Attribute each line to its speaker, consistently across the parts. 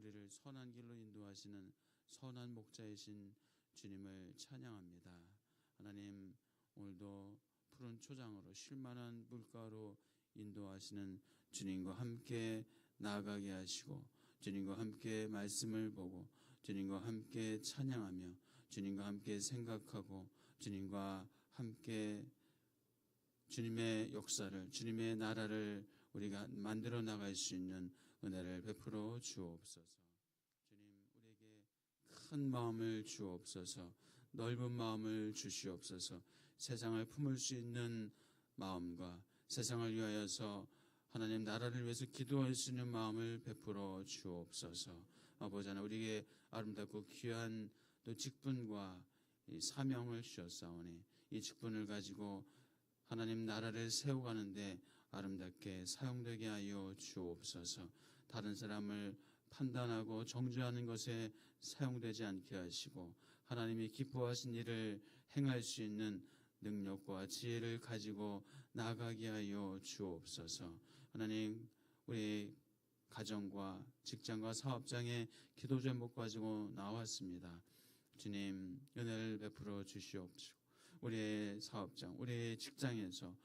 Speaker 1: 우리를 선한 길로 인도하시는 선한 목자이신 주님을 찬양합니다. 하나님, 오늘도 푸른 초장으로 쉴만한 물가로 인도하시는 주님과 함께 나아가게 하시고, 주님과 함께 말씀을 보고, 주님과 함께 찬양하며, 주님과 함께 생각하고, 주님과 함께 주님의 역사를, 주님의 나라를 우리가 만들어 나갈 수 있는 은혜를 베풀어 주옵소서. 주님, 우리에게 큰 마음을 주옵소서. 넓은 마음을 주시옵소서. 세상을 품을 수 있는 마음과 세상을 위하여서 하나님 나라를 위해서 기도할 수 있는 마음을 베풀어 주옵소서. 아버지 하나님, 우리에게 아름답고 귀한 또 직분과 이 사명을 주셨사오니 이 직분을 가지고 하나님 나라를 세워가는데 아름답게 사용되게 하여 주옵소서. 다른 사람을 판단하고 정죄하는 것에 사용되지 않게 하시고, 하나님이 기뻐하신 일을 행할 수 있는 능력과 지혜를 가지고 나아가게 하여 주옵소서. 하나님, 우리 가정과 직장과 사업장에 기도 제목 가지고 나왔습니다. 주님, 은혜를 베풀어 주시옵시고, 우리의 사업장, 우리의 직장에서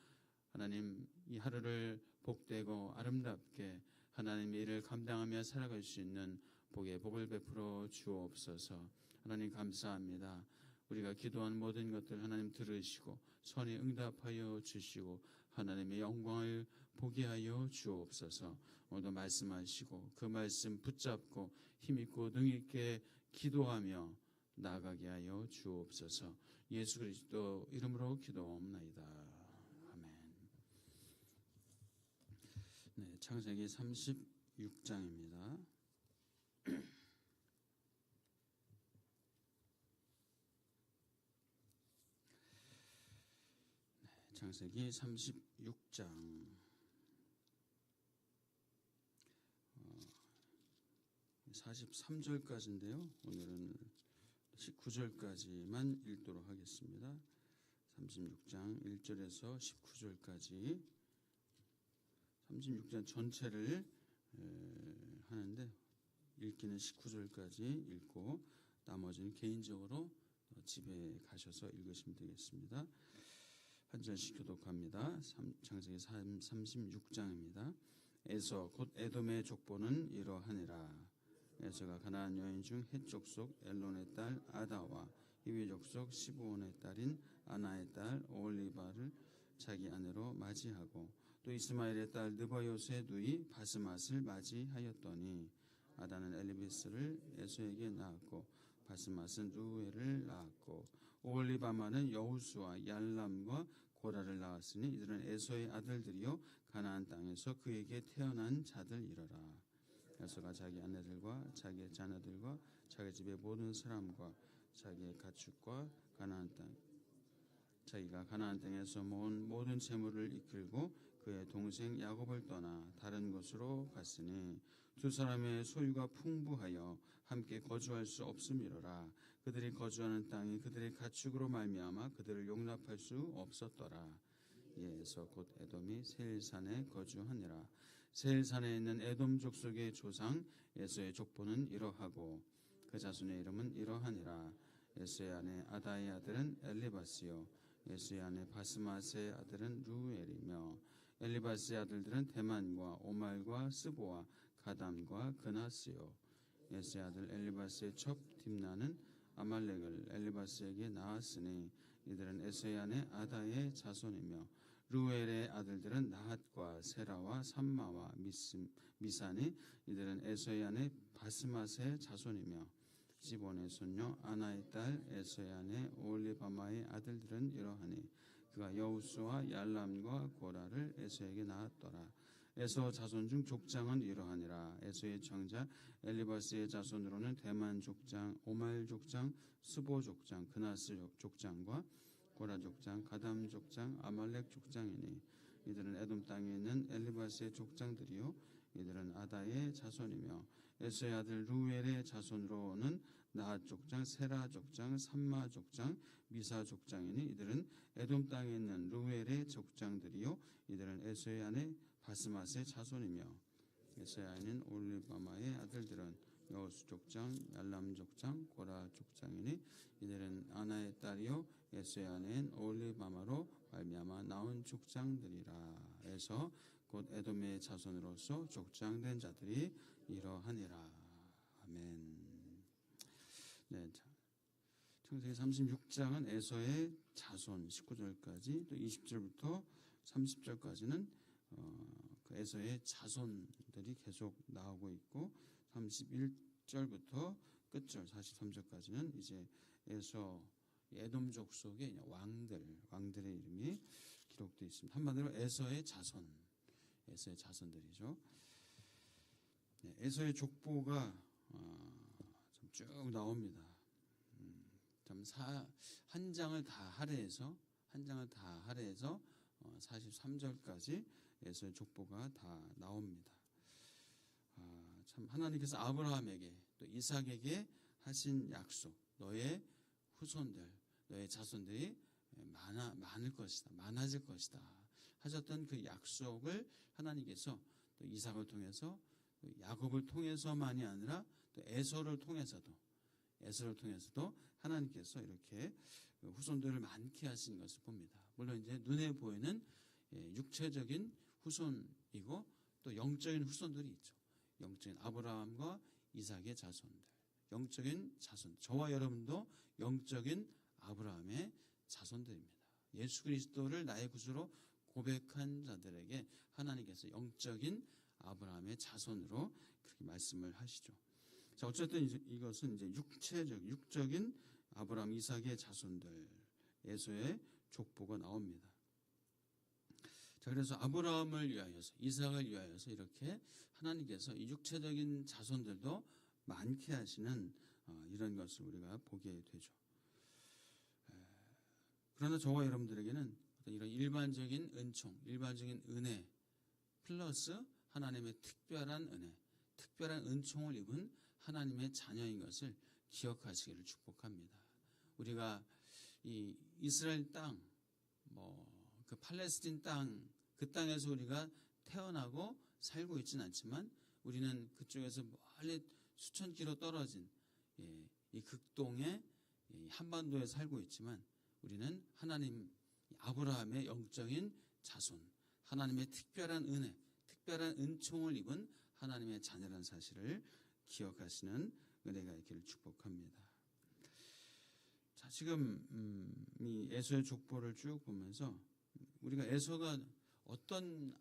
Speaker 1: 하나님 이 하루를 복되고 아름답게 하나님의 일을 감당하며 살아갈 수 있는 복의 복을 베풀어 주옵소서. 하나님 감사합니다. 우리가 기도한 모든 것들 하나님 들으시고 선히 응답하여 주시고 하나님의 영광을 보게 하여 주옵소서. 오늘도 말씀하시고 그 말씀 붙잡고 힘있고 능있게 기도하며 나아가게 하여 주옵소서. 예수 그리스도 이름으로 기도옵나이다. 아멘. 네, 창세기 36장입니다. 네, 창세기 36장 43절까지인데요. 오늘은 19절까지만 읽도록 하겠습니다. 36장 1절에서 19절까지 36장 전체를 하는데 읽기는 19절까지 읽고 나머지는 개인적으로 집에 가셔서 읽으시면 되겠습니다. 한 절씩 교독합니다. 창세기 36장입니다. 에서 곧 에돔의 족보는 이러하니라. 에서가 가나안 여인 중 헷 족속 엘론의 딸 아다와 히위 족속 시브온의 딸인 아나의 딸 오홀리바를 자기 아내로 맞이하고 또 이스마엘의 딸 느바요스의 누이 바스맛을 맞이하였더니 아다는 엘리비스를 에서에게 낳았고 바스맛은 루엘을 낳았고 오홀리바마는 여우수와 얄람과 고라를 낳았으니 이들은 에서의 아들들이요 가나안 땅에서 그에게 태어난 자들이러라. 에서가 자기 아내들과 자기의 자녀들과 자기 집의 모든 사람과 자기의 가축과 자기가 가나안 땅에서 모은 모든 재물을 이끌고 그의 동생 야곱을 떠나 다른 곳으로 갔으니 두 사람의 소유가 풍부하여 함께 거주할 수 없음이로라. 그들이 거주하는 땅이 그들의 가축으로 말미암아 그들을 용납할 수 없었더라. 에서 곧 에돔이 세일산에 거주하니라. 세일산에 있는 에돔 족속의 조상 에서의 족보는 이러하고 그 자손의 이름은 이러하니라. 에서의 아내 아다의 아들은 엘리바스요 에서의 아내 바스맛의 아들은 루엘이며 엘리바스의 아들들은 대만과 오말과 스보와 가담과 그나스요. 에서의 아들 엘리바스의 첩 딥나는 아말렉을 엘리바스에게 낳았으니 이들은 에서의 아내 아다의 자손이며 루엘의 아들들은 나핫과 세라와 삼마와 미산이 이들은 에서의 아내 바스맛의 자손이며 시본의 손녀 아나의 딸 에서의 아내 오홀리바마의 아들들은 이러하니 그가 여우수와 얄람과 고라를 에서에게 낳았더라. 에서 자손 중 족장은 이러하니라. 에서의 장자 엘리바스의 자손으로는 대만 족장, 오말 족장, 스보 족장, 그나스 족장과 고라 족장, 가담 족장, 아말렉 족장이니 이들은 에돔 땅에 있는 엘리바스의 족장들이요 이들은 아다의 자손이며 에서의 아들 루엘의 자손으로는 나핫 족장, 세라 족장, 삼마 족장, 미사 족장이니 이들은 에돔 땅에 있는 루엘의 족장들이요 이들은 에서의 아내 바스맛의 자손이며 에서의 아내는 올리바마의 아들들은 여호수 족장, 얄람 족장, 고라 족장이니 이들은 아나의 딸이요 에서의 아내인 오홀리바마로 말미암아 나온 족장들이라. 해서 곧 에돔의 자손으로서 족장된 자들이 이러하니라. 아멘. 네, 창세기 36장은 에서의 자손 19절까지, 또 20절부터 30절까지는 그 에서의 자손들이 계속 나오고 있고, 31절부터 끝절 43절까지는 이제 에서 에돔 족속의 왕들의 이름이 기록되어 있습니다. 한마디로 에서의 자손들이죠. 네, 에서의 족보가 쭉 나옵니다. 한 장을 다 할애해서 43절까지 에서의 족보가 다 나옵니다. 참 하나님께서 아브라함에게 또 이삭에게 하신 약속, 너의 후손들, 너의 자손들이 많아질 것이다 하셨던 그 약속을 하나님께서 또 이삭을 통해서, 또 야곱을 통해서만이 아니라 또 에서를 통해서도 하나님께서 이렇게 후손들을 많게 하신 것을 봅니다. 물론 이제 눈에 보이는 육체적인 후손이고 또 영적인 후손들이 있죠. 영적인 아브라함과 이삭의 자손들, 영적인 자손, 저와 여러분도 영적인 아브라함의 자손들입니다. 예수 그리스도를 나의 구주로 고백한 자들에게 하나님께서 영적인 아브라함의 자손으로 그렇게 말씀을 하시죠. 자, 어쨌든 이것은 이제 육적인 아브라함, 이삭의 자손들, 에서의 족보가 나옵니다. 자, 그래서 아브라함을 위하여서, 이삭을 위하여서 이렇게 하나님께서 이 육체적인 자손들도 많게 하시는 이런 것을 우리가 보게 되죠. 그러나 저와 여러분들에게는 이런 일반적인 은총, 일반적인 은혜 플러스 하나님의 특별한 은혜, 특별한 은총을 입은 하나님의 자녀인 것을 기억하시기를 축복합니다. 우리가 이 이스라엘 땅, 그 팔레스틴 땅, 그 땅에서 우리가 태어나고 살고 있지는 않지만 우리는 그쪽에서 멀리 수천 킬로 떨어진 이 극동의 한반도에 살고 있지만 우리는 하나님 아브라함의 영적인 자손, 하나님의 특별한 은혜, 특별한 은총을 입은 하나님의 자녀라는 사실을 기억하시는 은혜가 있기를 축복합니다. 자, 지금 이 에서의 족보를 쭉 보면서 우리가 에서가 어떤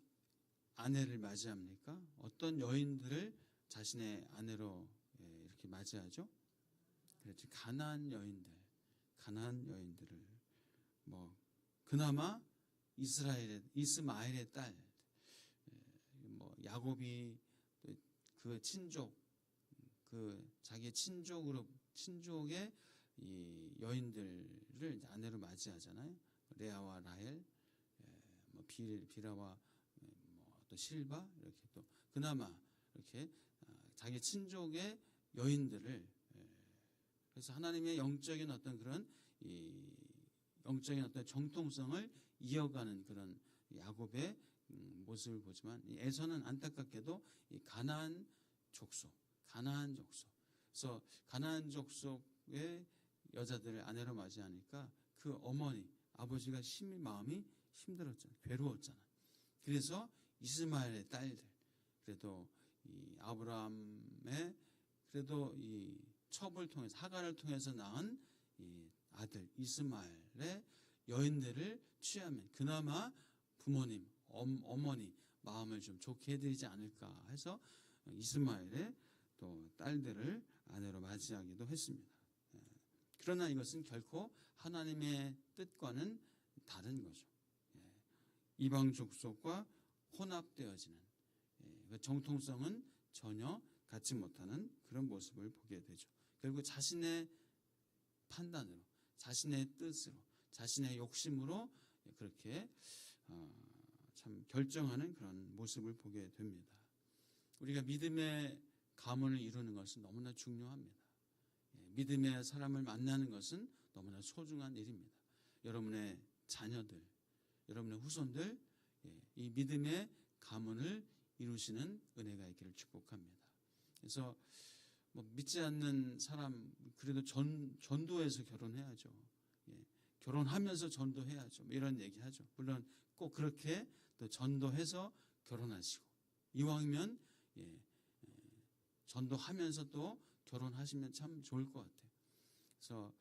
Speaker 1: 아내를 맞이합니까? 어떤 여인들을 자신의 아내로 이렇게 맞이하죠? 그렇지, 가나안 여인들을 그나마 이스마엘의 딸, 야곱이 그 친족, 자기의 친족의 이 여인들을 아내로 맞이하잖아요. 레아와 라헬, 비라와 또 실바, 이렇게 또 그나마 이렇게 자기 친족의 여인들을, 그래서 하나님의 영적인 어떤 그런 영적인 어떤 정통성을 이어가는 그런 야곱의 모습을 보지만, 에서는 안타깝게도 이 가나안 족속. 그래서 가나안 족속의 여자들을 아내로 맞이하니까 그 어머니, 아버지가 마음이 힘들었잖아, 괴로웠잖아. 그래서 이스마엘의 딸들, 그래도 이 아브라함의 그래도 이 첩을 통해서, 하갈을 통해서 낳은 이 아들 이스마엘의 여인들을 취하면 그나마 부모님, 어머니 마음을 좀 좋게 해드리지 않을까 해서 이스마엘의 또 딸들을 아내로 맞이하기도 했습니다. 그러나 이것은 결코 하나님의 뜻과는 다른 거죠. 이방 족속과 혼합되어지는 그 정통성은 전혀 갖지 못하는 그런 모습을 보게 되죠. 결국 자신의 판단으로, 자신의 뜻으로, 자신의 욕심으로 그렇게 참 결정하는 그런 모습을 보게 됩니다. 우리가 믿음의 가문을 이루는 것은 너무나 중요합니다. 믿음의 사람을 만나는 것은 너무나 소중한 일입니다. 여러분의 자녀들, 여러분의 후손들, 이 믿음의 가문을 이루시는 은혜가 있기를 축복합니다. 그래서 뭐 믿지 않는 사람 그래도 전도해서 결혼해야죠. 예, 결혼하면서 전도해야죠. 뭐 이런 얘기하죠. 물론 꼭 그렇게 또 전도해서 결혼하시고 이왕이면 전도하면서 또 결혼하시면 참 좋을 것 같아요. 그래서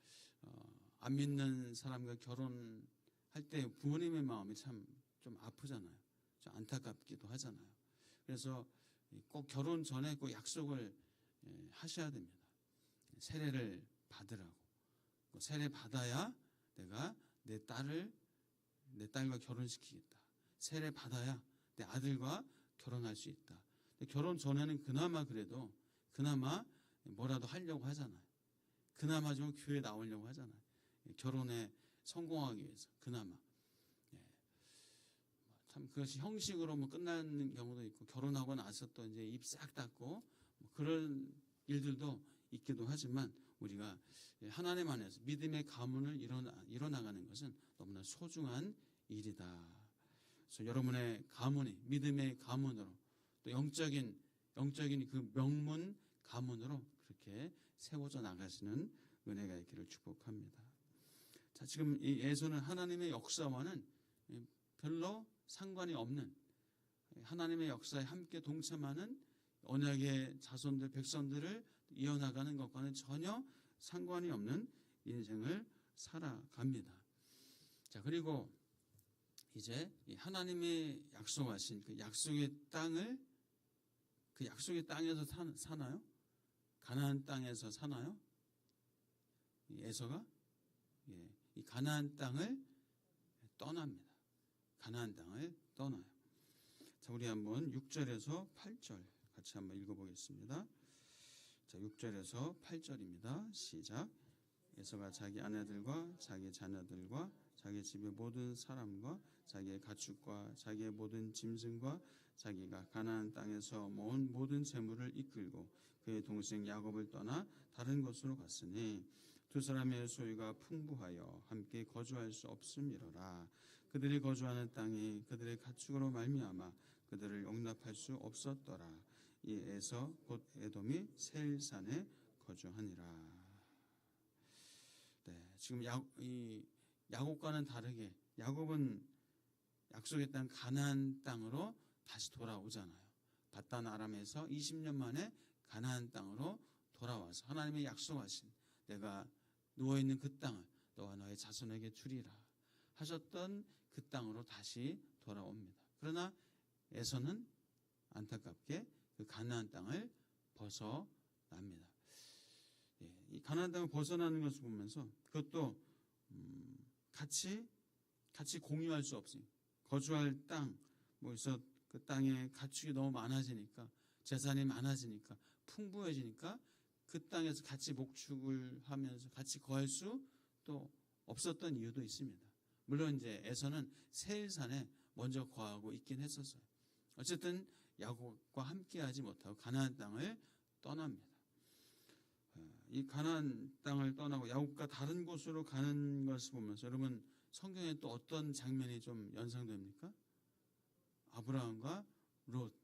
Speaker 1: 안 믿는 사람과 결혼할 때 부모님의 마음이 참 좀 아프잖아요. 좀 안타깝기도 하잖아요. 그래서 꼭 결혼 전에 꼭 약속을 하셔야 됩니다. 세례를 받으라고. 세례 받아야 내가 내 딸과 결혼시키겠다. 세례 받아야 내 아들과 결혼할 수 있다. 결혼 전에는 그나마 뭐라도 하려고 하잖아요. 그나마 좀 교회 나오려고 하잖아요. 결혼에 성공하기 위해서 그나마. 참 그것이 형식으로 뭐 끝나는 경우도 있고 결혼하고 나서 또 이제 입 싹 닫고 뭐 그런 일들도 있기도 하지만 우리가 하나님 안에서 믿음의 가문을 이뤄나가는 것은 너무나 소중한 일이다. 그래서 여러분의 가문이 믿음의 가문으로 또 영적인 그 명문 가문으로 그렇게 세워져 나가시는 은혜가 있기를 축복합니다. 자, 지금 이 에서는 하나님의 역사와는 별로 상관이 없는 하나님의 역사에 함께 동참하는 언약의 자손들, 백성들을 이어나가는 것과는 전혀 상관이 없는 인생을 살아갑니다. 자, 그리고 이제 하나님의 약속하신 그 약속의 땅에서 사나요? 가나안 땅에서 사나요? 에서가 이 가나안 땅을 떠납니다. 가나안 땅을 떠나요. 자, 우리 한번 6절에서 8절 같이 한번 읽어보겠습니다. 자, 6절에서 8절입니다. 시작. 에서가 자기 아내들과 자기 자녀들과 자기 집의 모든 사람과 자기의 가축과 자기의 모든 짐승과 자기가 가나안 땅에서 모은 모든 재물을 이끌고 그의 동생 야곱을 떠나 다른 곳으로 갔으니 두 사람의 소유가 풍부하여 함께 거주할 수 없음이로라. 그들이 거주하는 땅이 그들의 가축으로 말미암아 그들을 용납할 수 없었더라. 이 에서 곧 에돔이 세일산에 거주하니라. 네, 지금 야곱과는 다르게 야곱은 약속의 땅 가나안 땅으로 다시 돌아오잖아요. 바단 아람에서 20년 만에 가나안 땅으로 돌아와서 하나님의 약속하신 내가 누워있는 그 땅을 너와 너의 자손에게 주리라 하셨던 그 땅으로 다시 돌아옵니다. 그러나 에서는 안타깝게 그 가나안 땅을 벗어납니다. 이 가나안 땅을 벗어나는 것을 보면서 그것도 같이 공유할 수 없으니 거주할 땅, 그래서 그 땅에 가축이 너무 많아지니까 재산이 많아지니까 풍부해지니까 그 땅에서 같이 목축을 하면서 같이 거할 수 또 없었던 이유도 있습니다. 물론 이제 에서는 세일산에 먼저 거하고 있긴 했었어요. 어쨌든 야곱과 함께하지 못하고 가나안 땅을 떠납니다. 이 가나안 땅을 떠나고 야곱과 다른 곳으로 가는 것을 보면서 여러분 성경에 또 어떤 장면이 좀 연상됩니까? 아브라함과 롯,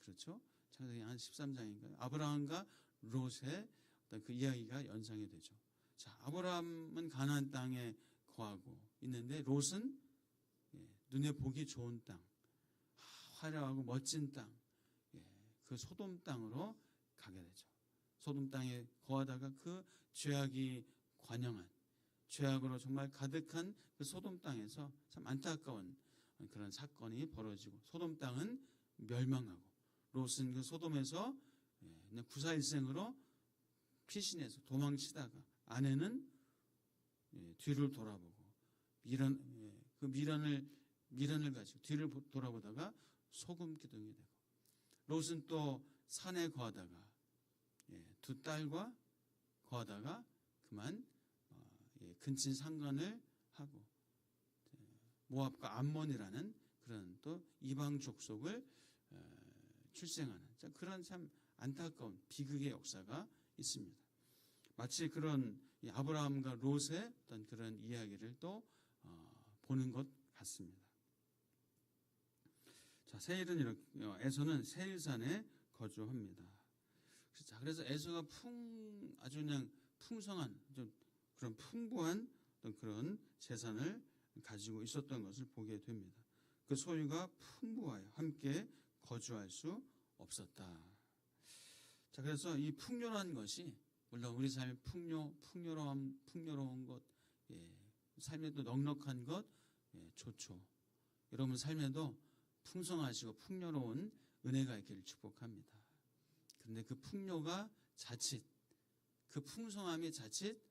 Speaker 1: 그렇죠? 창세기 한 13장인가요? 아브라함과 롯의 어떤 그 이야기가 연상이 되죠. 자, 아브라함은 가나안 땅에 거하고 있는데 롯은 눈에 보기 좋은 땅, 화려하고 멋진 땅, 그 소돔 땅으로 가게 되죠. 소돔 땅에 거하다가 그 죄악이 관영한 죄악으로 정말 가득한 그 소돔 땅에서 참 안타까운 그런 사건이 벌어지고 소돔 땅은 멸망하고 롯은 그 소돔에서 구사일생으로 피신해서 도망치다가 아내는 뒤를 돌아보고 미련을 가지고 뒤를 돌아보다가 소금 기둥이 되고 롯은 또 산에 거하다가 두 딸과 거하다가 그만 근친 상관을 하고 모압과 암몬이라는 그런 또 이방 족속을 출생하는 그런 참 안타까운 비극의 역사가 있습니다. 마치 그런 아브라함과 롯의 어떤 그런 이야기를 또 보는 것 같습니다. 자, 에서는 세일산에 거주합니다. 자, 그래서 에서가 아주 그냥 풍성한, 좀 그런 풍부한 어떤 그런 재산을 가지고 있었던 것을 보게 됩니다. 그 소유가 풍부하여 함께 거주할 수 없었다. 자, 그래서 이 풍요한 것이, 물론 우리 삶의 풍요로운 것, 삶에도 넉넉한 것, 좋죠. 여러분 삶에도 풍성하시고 풍요로운 은혜가 있기를 축복합니다. 그런데 그 풍요가 자칫, 그 풍성함이 자칫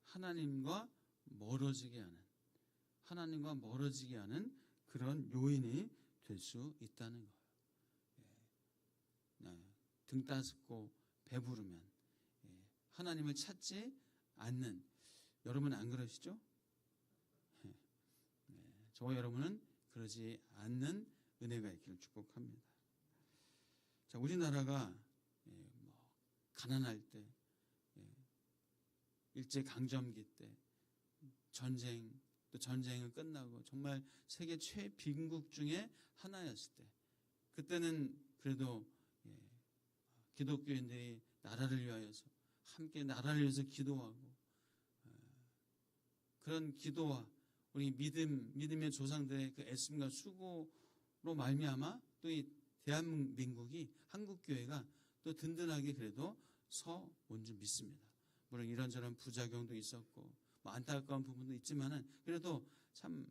Speaker 1: 하나님과 멀어지게 하는 그런 요인이 될 수 있다는 거예요. 등 따숩고 배부르면 하나님을 찾지 않는, 여러분 안 그러시죠? 저와 여러분은 그러지 않는 은혜가 있기를 축복합니다. 자, 우리나라가 가난할 때, 일제강점기 때, 또 전쟁은 끝나고 정말 세계 최빈국 중에 하나였을 때, 그때는 그래도 기독교인들이 나라를 위하여서 함께 나라를 위해서 기도하고, 그런 기도와 우리 믿음의 조상들의 그 애씀과 수고로 말미암아 또 이 대한민국이, 한국교회가 또 든든하게 그래도 서 온 줄 믿습니다. 물론 이런저런 부작용도 있었고 안타까운 부분도 있지만은 그래도 참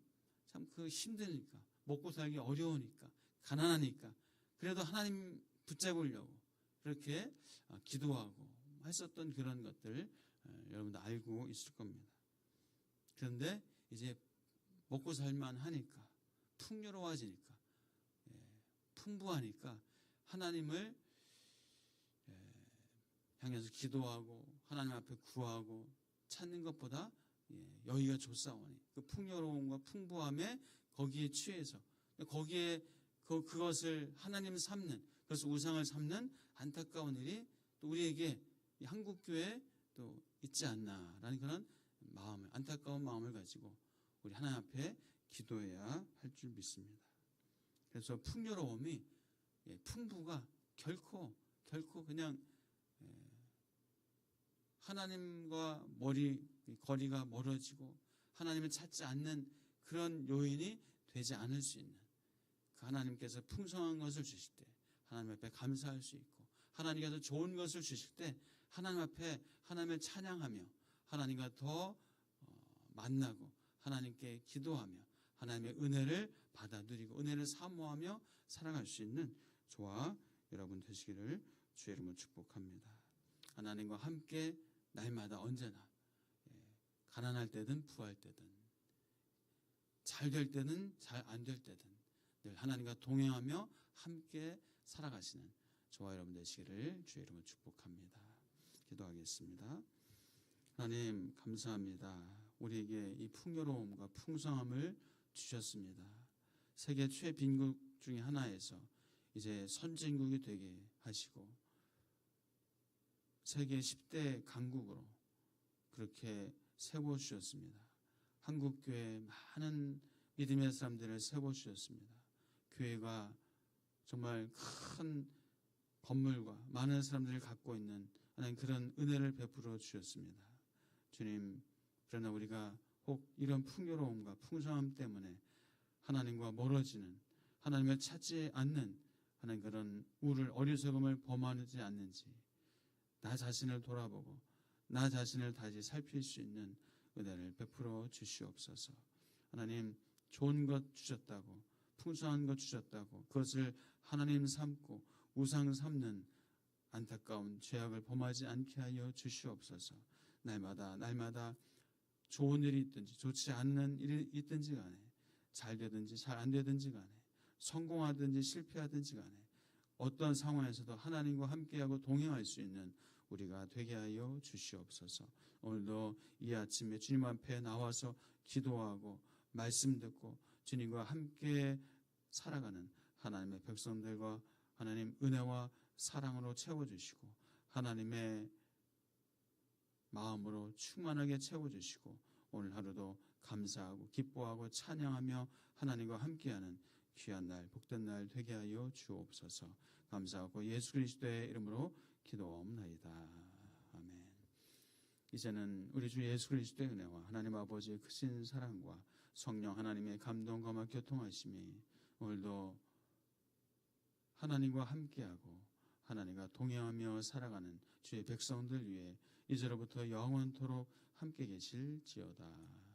Speaker 1: 그 힘드니까, 먹고 살기 어려우니까, 가난하니까 그래도 하나님 붙잡으려고 그렇게 기도하고 했었던 그런 것들 여러분도 알고 있을 겁니다. 그런데 이제 먹고 살만 하니까, 풍요로워지니까, 풍부하니까 하나님을 향해서 기도하고 하나님 앞에 구하고 찾는 것보다 여기가 좋사오니 그 풍요로움과 풍부함에 거기에 취해서 거기에 그것을 하나님 삼는, 그것을 우상을 삼는 안타까운 일이 또 우리에게 한국교회에 또 있지 않나라는 그런 마음을, 안타까운 마음을 가지고 우리 하나님 앞에 기도해야 할 줄 믿습니다. 그래서 풍요로움이, 풍부가 결코 그냥 하나님과 거리가 멀어지고 하나님을 찾지 않는 그런 요인이 되지 않을 수 있는, 그 하나님께서 풍성한 것을 주실 때 하나님 앞에 감사할 수 있고, 하나님께서 좋은 것을 주실 때 하나님 앞에 하나님을 찬양하며 하나님과 더 만나고 하나님께 기도하며 하나님의 은혜를 받아 누리고 은혜를 사모하며 살아갈 수 있는 저와 여러분 되시기를 주의 이름으로 축복합니다. 하나님과 함께 날마다 언제나, 가난할 때든 부할 때든, 잘 될 때는 잘 안 될 때든 늘 하나님과 동행하며 함께 살아가시는 저와 여러분 되시기를 주의 이름으로 축복합니다. 기도하겠습니다. 하나님 감사합니다. 우리에게 이 풍요로움과 풍성함을 주셨습니다. 세계 최빈국 중에 하나에서 이제 선진국이 되게 하시고 세계 10대 강국으로 그렇게 세워주셨습니다. 한국교회 많은 믿음의 사람들을 세워주셨습니다. 교회가 정말 큰 건물과 많은 사람들을 갖고 있는 하나님 그런 은혜를 베풀어 주셨습니다. 주님, 그러나 우리가 혹 이런 풍요로움과 풍성함 때문에 하나님과 멀어지는, 하나님을 찾지 않는 하나님 그런 어리석음을 범하지 않는지 나 자신을 돌아보고 나 자신을 다시 살필 수 있는 은혜를 베풀어 주시옵소서. 하나님, 좋은 것 주셨다고, 풍성한 것 주셨다고 그것을 하나님 삼고 우상 삼는 안타까운 죄악을 범하지 않게 하여 주시옵소서. 날마다 좋은 일이 있든지 좋지 않는 일이 있든지 간에, 잘 되든지 잘 안 되든지 간에, 성공하든지 실패하든지 간에 어떤 상황에서도 하나님과 함께하고 동행할 수 있는 우리가 되게 하여 주시옵소서. 오늘도 이 아침에 주님 앞에 나와서 기도하고 말씀 듣고 주님과 함께 살아가는 하나님의 백성들과 하나님 은혜와 사랑으로 채워주시고 하나님의 마음으로 충만하게 채워주시고 오늘 하루도 감사하고 기뻐하고 찬양하며 하나님과 함께하는 귀한 날, 복된 날 되게 하여 주옵소서. 감사하고 예수 그리스도의 이름으로 기도하옵나이다. 아멘. 이제는 우리 주 예수 그리스도의 은혜와 하나님 아버지의 크신 사랑과 성령 하나님의 감동과 교통하심이 오늘도 하나님과 함께하고 하나님과 동행하며 살아가는 주의 백성들 위해 이제로부터 영원토록 함께 계실지어다.